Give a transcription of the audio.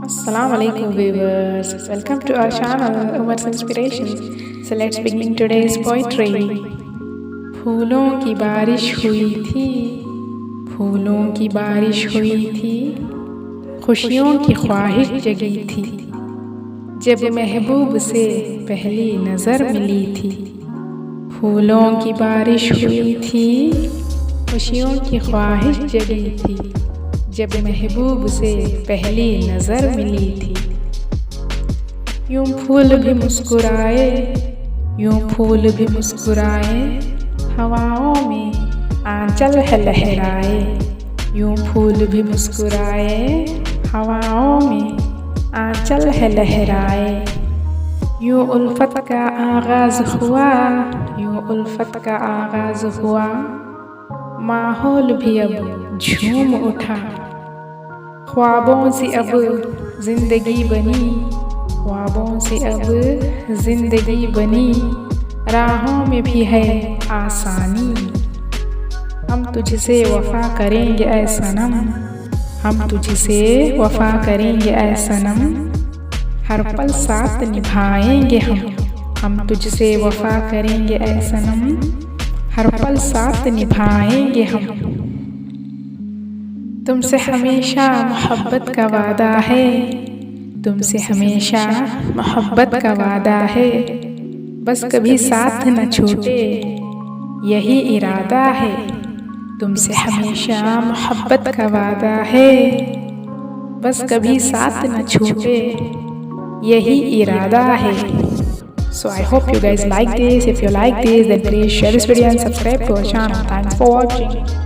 Assalamu alaikum viewers. Welcome to our channel Umar's Inspirations. So let's begin today's poetry. फूलों की बारिश हुई थी, फूलों की बारिश हुई थी, खुशियों की ख्वाहिश जगी थी, जब महबूब से पहली नज़र मिली थी। फूलों की बारिश हुई थी, खुशियों की ख्वाहिश जगी थी, जब महबूब से पहली नज़र मिली थी। यूं फूल भी मुस्कुराए, यूं फूल भी मुस्कुराए, हवाओं में आंचल है लहराए। यूं फूल भी मुस्कुराए, हवाओं में आंचल है लहराए। यूं उल्फत का आगाज़ हुआ, यूं उल्फत का आगाज़ हुआ, माहौल भी अब झूम उठा। ख्वाबों से अब ज़िंदगी बनी, ख्वाबों से अब ज़िंदगी बनी, राहों में भी है आसानी। हम तुझसे वफ़ा करेंगे ऐ सनम, हम तुझसे वफ़ा करेंगे ऐ सनम, हर पल साथ निभाएंगे हम तुझसे वफ़ा करेंगे ऐ सनम, हर पल साथ निभाएंगे हम। तुमसे हमेशा मोहब्बत का वादा है, तुमसे हमेशा मोहब्बत का वादा है, बस कभी साथ न छूटे यही इरादा है। तुमसे हमेशा मोहब्बत का वादा है, बस कभी साथ न छूटे यही इरादा है। So I hope you guys like this. If you like this, then please share this video and subscribe to our channel. Thanks for watching.